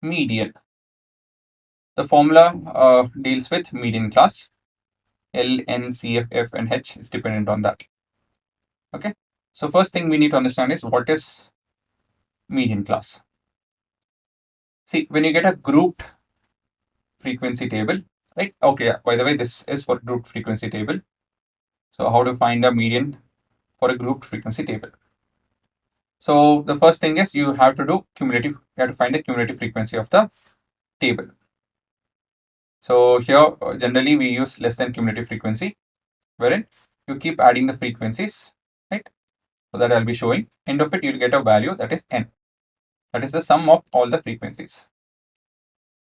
median. The formula deals with median class. L, N, C, F, and H is dependent on that. Okay. So first thing we need to understand is what is median class. See, when you get a grouped frequency table, right? Okay, by the way, this is for grouped frequency table. So how to find a median for a grouped frequency table? So the first thing is you have to do cumulative, you have to find the cumulative frequency of the table. So here generally we use less than cumulative frequency, wherein you keep adding the frequencies, right? So that I'll be showing. End of it, you'll get a value that is n. That is the sum of all the frequencies.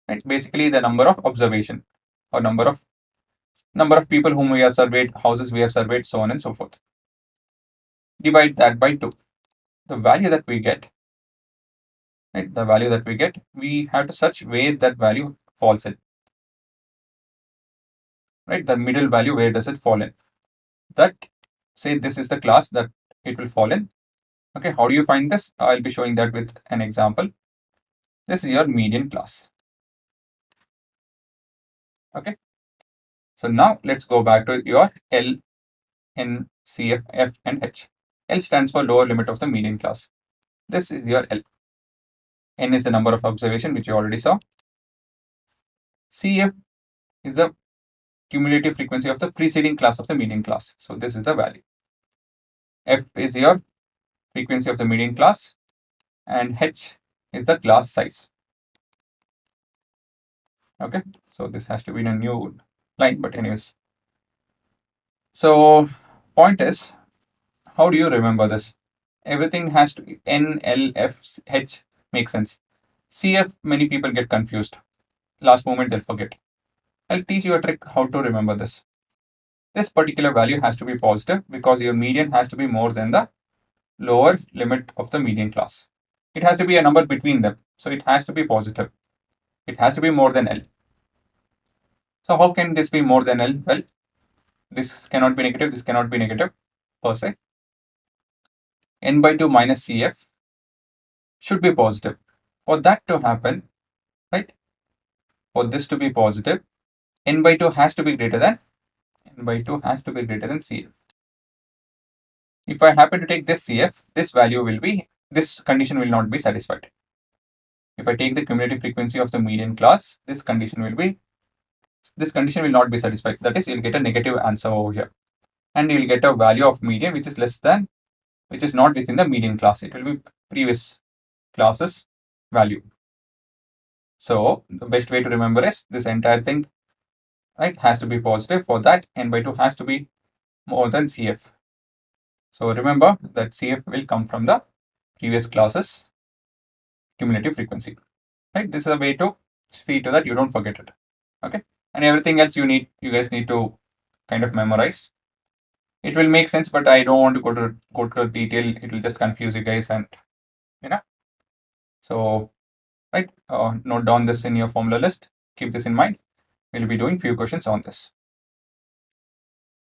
Right? Basically the number of observation or number of people whom we have surveyed, houses we have surveyed, so on and so forth. Divide that by 2. The value that we get, right? The value that we get, we have to search where that value falls in. Right? The middle value, where does it fall in? That, say this is the class that it will fall in. Okay, how do you find this? I'll be showing that with an example. This is your median class. Okay. So now let's go back to your L, N, C, F, and H. L stands for lower limit of the median class. This is your L. N is the number of observation, which you already saw. CF is the cumulative frequency of the preceding class of the median class. So this is the value. F is your frequency of the median class, and H is the class size. Okay, so this has to be in a new line, but anyways. So point is, how do you remember this? Everything has to be N, L, F, H makes sense. CF, many people get confused. Last moment they'll forget. I'll teach you a trick how to remember this. This particular value has to be positive because your median has to be more than the lower limit of the median class. It has to be a number between them. So it has to be positive. It has to be more than L. So how can this be more than L? Well, this cannot be negative. This cannot be negative per se. N by 2 minus CF should be positive. For that to happen, right? For this to be positive, N by 2 has to be greater than CF. If I happen to take this CF, this condition will not be satisfied. If I take the cumulative frequency of the median class, this condition will not be satisfied. That is, you'll get a negative answer over here. And you'll get a value of median which is not within the median class. It will be previous class's value. So the best way to remember is this entire thing, right, has to be positive. For that, N by 2 has to be more than CF. So remember that CF will come from the previous class's cumulative frequency. Right? This is a way to see to that you don't forget it. Okay. And everything else you guys need to kind of memorize. It will make sense, but I don't want to go to detail. It will just confuse you guys, and so right, note down this in your formula list. Keep this in mind. We'll be doing few questions on this.